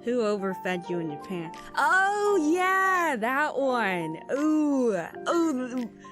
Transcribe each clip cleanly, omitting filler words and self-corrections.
Who overfed you in Japan? Oh yeah, that one. Ooh,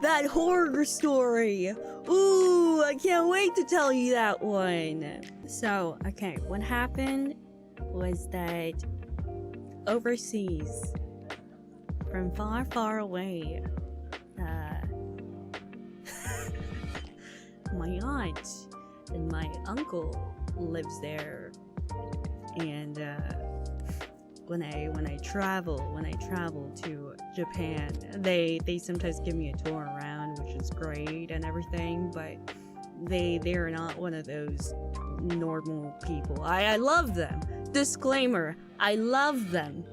that horror story. Ooh, I can't wait to tell you that one. So, okay, what happened was that overseas, from far, far away, my aunt and my uncle lives there, and when I travel to Japan, they sometimes give me a tour around, which is great and everything, but they're not one of those normal people. I love them. Disclaimer, I love them.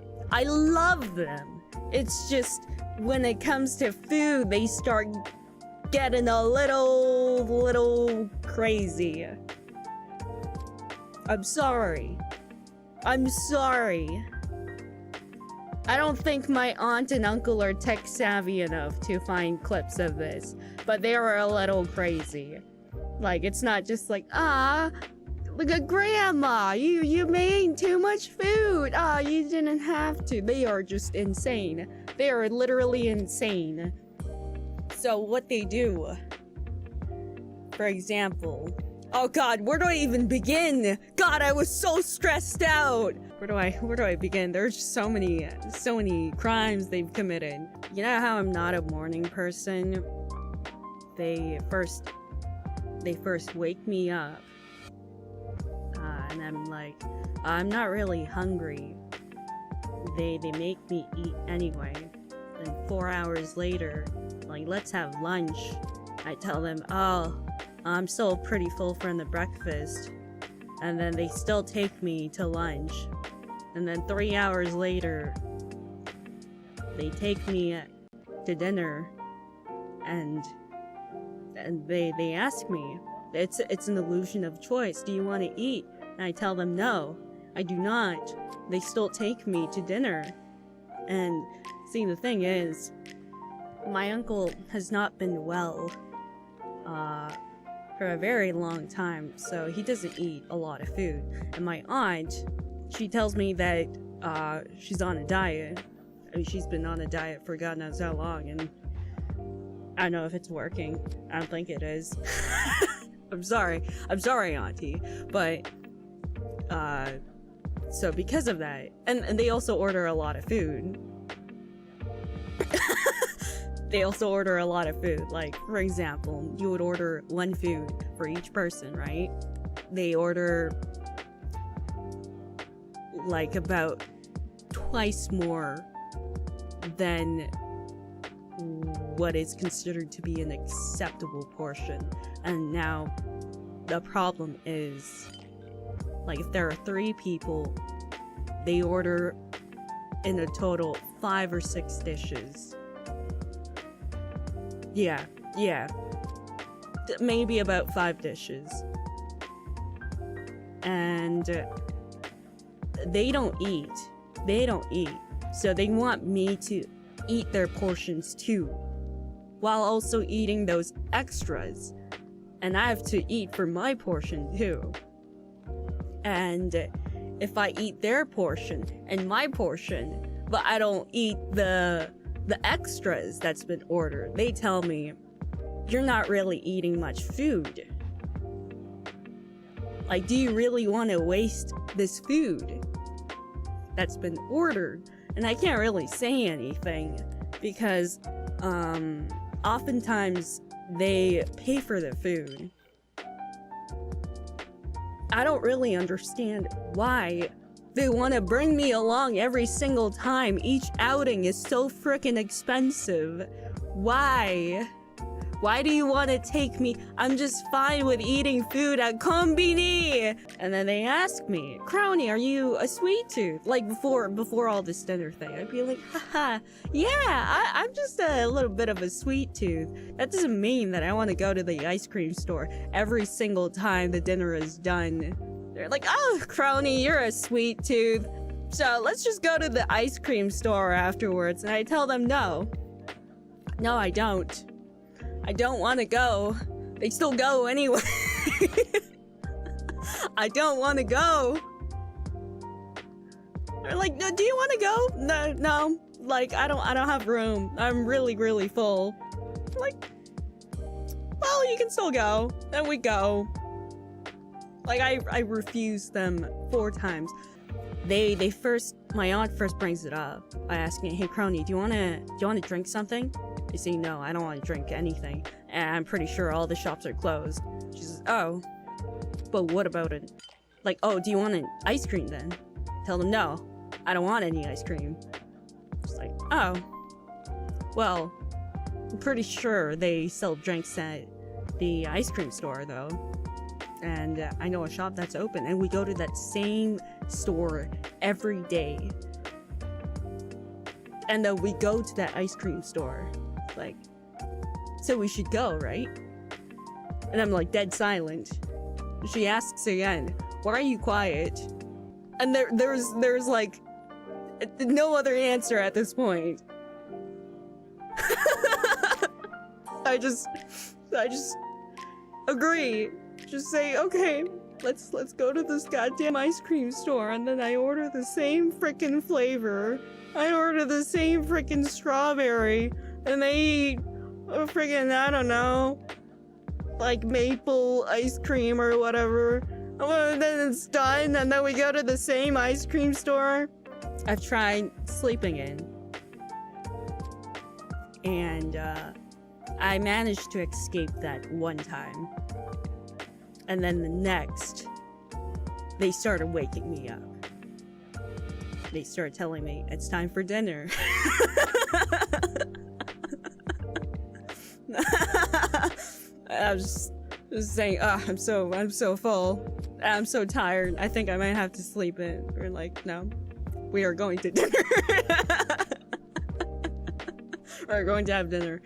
It's just when it comes to food, they start getting a little crazy. I'm sorry. I don't think my aunt and uncle are tech savvy enough to find clips of this, but they are a little crazy. Like, it's not just like, look at grandma, you made too much food. You didn't have to. They are just insane. They are literally insane. So what they do, for example, oh god, where do I even begin? God, I was so stressed out. Where do I begin? There's just so many crimes they've committed. You know how I'm not a morning person? They first wake me up, and I'm like, I'm not really hungry. They make me eat anyway. Then 4 hours later, like, let's have lunch. I tell them, oh, I'm still pretty full from the breakfast. And then they still take me to lunch. And then 3 hours later, they take me to dinner. And they ask me, it's an illusion of choice. Do you want to eat? And I tell them, no, I do not. They still take me to dinner. And see, the thing is, my uncle has not been well for a very long time, so he doesn't eat a lot of food. And my aunt, she tells me that she's on a diet. I mean, she's been on a diet for God knows how long, and I don't know if it's working. I don't think it is. I'm sorry, auntie, but so because of that, and they also order a lot of food. They also order a lot of food. Like, for example, you would order one food for each person, right? They order like about twice more than what is considered to be an acceptable portion. And now the problem is, like, if there are 3 people, they order in a total 5 or 6 dishes. Yeah. Maybe about 5 dishes. And they don't eat. So they want me to eat their portions too, while also eating those extras. And I have to eat for my portion too. And if I eat their portion and my portion, but I don't eat the extras that's been ordered, they tell me, you're not really eating much food. Like, do you really want to waste this food that's been ordered? And I can't really say anything because oftentimes they pay for the food. I don't really understand why they want to bring me along every single time. Each outing is so freaking expensive. Why? Why do you want to take me? I'm just fine with eating food at Konbini. And then they ask me, Kronii, are you a sweet tooth? Like before all this dinner thing, I'd be like, haha, yeah, I'm just a little bit of a sweet tooth. That doesn't mean that I want to go to the ice cream store every single time the dinner is done. They're like, oh, Kronii, you're a sweet tooth. So let's just go to the ice cream store afterwards. And I tell them, no, I don't. I don't want to go. They still go anyway. I don't want to go. They're like, no, do you want to go? No. Like, I don't have room. I'm really, really full. Like, well, you can still go. Then we go. Like, I refused them 4 times. My aunt first brings it up by asking, hey, Kronii, do you wanna drink something? I say, no, I don't want to drink anything. And I'm pretty sure all the shops are closed. She says, oh, but what about it? Like, oh, do you want an ice cream then? Tell them, no, I don't want any ice cream. It's like, oh, well, I'm pretty sure they sell drinks at the ice cream store though. And I know a shop that's open, and we go to that same store every day. And then we go to that ice cream store. Like, so we should go, right? And I'm like dead silent. She asks again, why are you quiet? And there's like no other answer at this point. I just agree. Just say, okay, let's go to this goddamn ice cream store, and then I order the same frickin' flavor. I order the same frickin' strawberry, and they eat a frickin', I don't know, like maple ice cream or whatever. And then it's done, and then we go to the same ice cream store. I've tried sleeping in, and I managed to escape that one time. And then the next, they started waking me up. They started telling me, it's time for dinner. I was just saying, I'm so full. I'm so tired. I think I might have to sleep in. We're like, no, we are going to dinner. We're going to have dinner.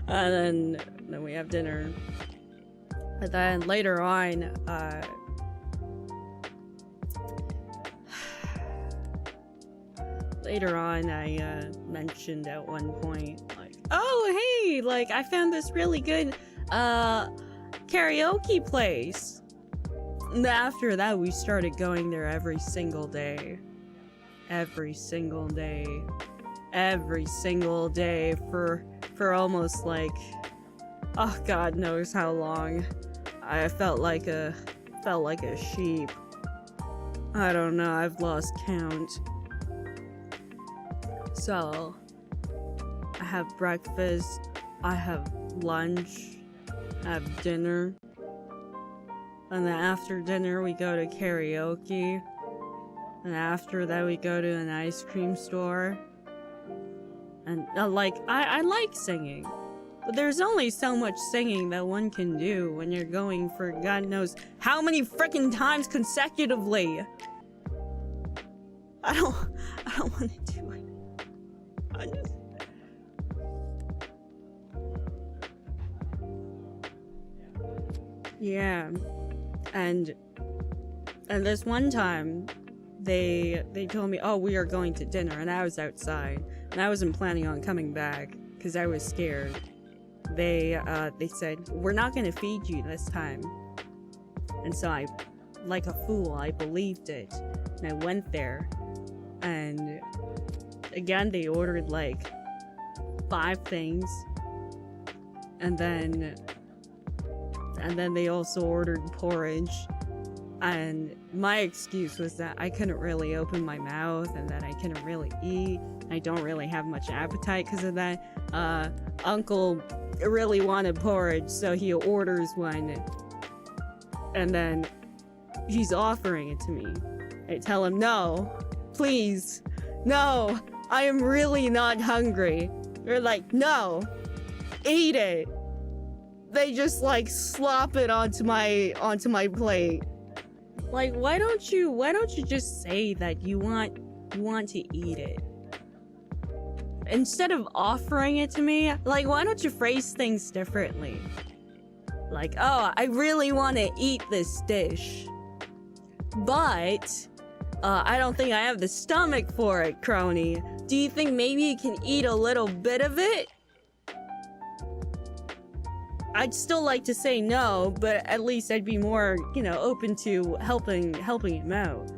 And then we have dinner. But then later on, I mentioned at one point, like, oh, hey, like, I found this really good, karaoke place. And after that, we started going there every single day. Every single day. Every single day for almost like, oh, God knows how long. I felt like a sheep. I don't know, I've lost count. So, I have breakfast, I have lunch, I have dinner, and then after dinner we go to karaoke, and after that we go to an ice cream store. And like, I like singing. But there's only so much singing that one can do when you're going for God knows how many frickin' times consecutively. I don't want to do it. I just... Yeah. And this one time, they told me, oh, we are going to dinner, and I was outside, and I wasn't planning on coming back, because I was scared. They said, we're not gonna feed you this time. And so I, like a fool, I believed it. And I went there. And again, they ordered like 5 things. And then they also ordered porridge. And my excuse was that I couldn't really open my mouth and that I couldn't really eat. I don't really have much appetite because of that. Uncle really wanted porridge, so he orders one. And then he's offering it to me. I tell him, no, please, no, I am really not hungry. They're like, no, eat it. They just like slop it onto my plate. Like, why don't you just say that you want to eat it? Instead of offering it to me, like, why don't you phrase things differently? Like, oh, I really want to eat this dish, but I don't think I have the stomach for it, Kronii. Do you think maybe you can eat a little bit of it? I'd still like to say no, but at least I'd be more, you know, open to helping him out.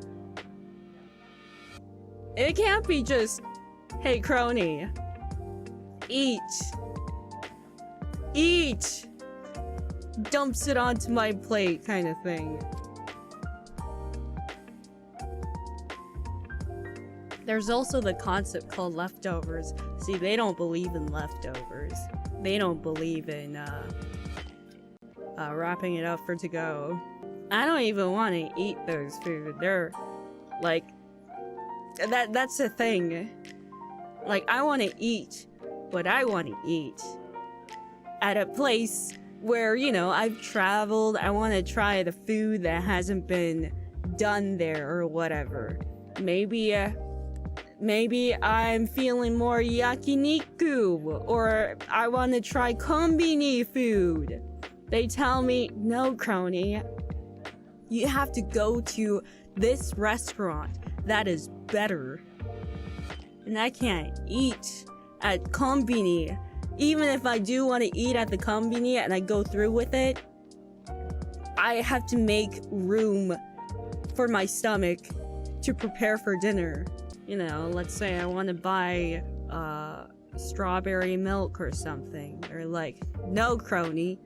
It can't be just, hey, Kronii, eat. Eat! Dumps it onto my plate kind of thing. There's also the concept called leftovers. See, they don't believe in leftovers. They don't believe in wrapping it up for to go. I don't even want to eat those food. They're like that's the thing. Like, I want to eat what I want to eat at a place where, you know, I've traveled. I want to try the food that hasn't been done there or whatever. Maybe I'm feeling more yakiniku, or I want to try kombini food. They tell me, no, Kronii, you have to go to this restaurant that is better. And I can't eat at kombini. Even if I do want to eat at the kombini and I go through with it, I have to make room for my stomach to prepare for dinner. You know, let's say I want to buy strawberry milk or something. They're like, no, Kronii,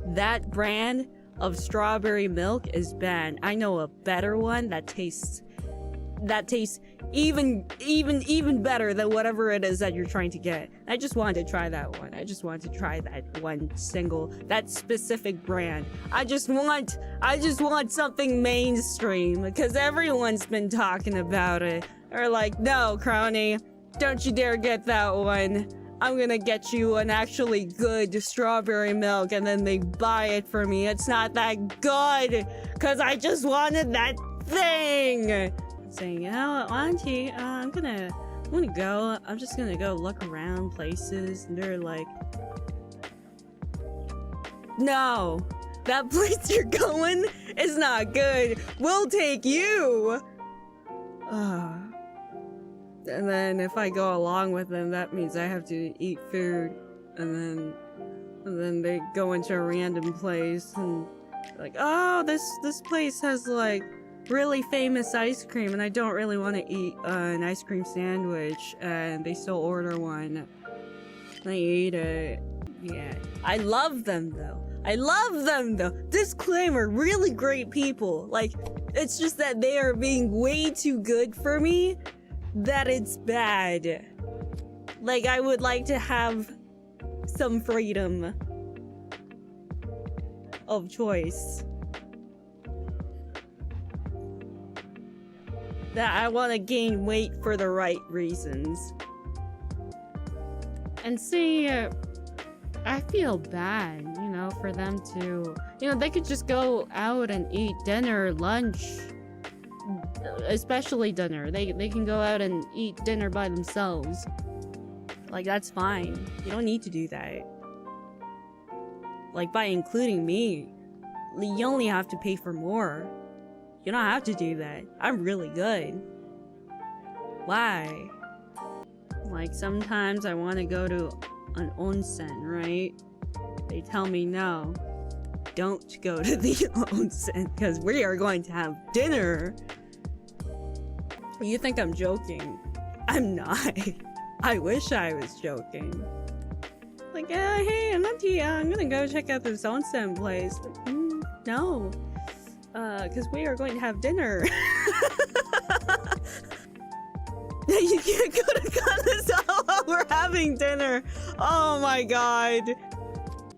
that brand of strawberry milk is banned. I know a better one that tastes even better than whatever it is that you're trying to get. I just wanted to try that one. I just wanted to try that specific brand. I just want something mainstream because everyone's been talking about it. Or like, no, Kronii, don't you dare get that one. I'm gonna get you an actually good strawberry milk, and then they buy it for me. It's not that good, cause I just wanted that thing. Saying, you know what, Auntie, I'm just gonna go look around places, and they're like, no, that place you're going is not good. We'll take you. And then if I go along with them, that means I have to eat food, and then they go into a random place and like, oh, this place has like really famous ice cream, and I don't really want to eat an ice cream sandwich, and they still order one. I eat it. Yeah, I love them though. Disclaimer, really great people. Like, it's just that they are being way too good for me that it's bad. Like, I would like to have some freedom of choice. That I want to gain weight for the right reasons. And see, I feel bad, you know, for them to, you know, they could just go out and eat dinner, lunch, especially dinner. They can go out and eat dinner by themselves. Like, that's fine. You don't need to do that. Like, by including me, you only have to pay for more. You don't have to do that. I'm really good. Why? Like, sometimes I want to go to an onsen, right? They tell me no. Don't go to the onsen, because we are going to have dinner. You think I'm joking? I'm not. I wish I was joking. Like, hey, Auntie, I'm gonna go check out this onsen place. No. Because we are going to have dinner. You can't go to Kanazawa while we're having dinner. Oh my god.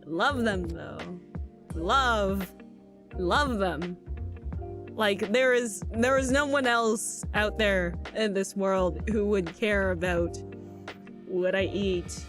Love them though. Love them. Like, there is no one else out there in this world who would care about what I eat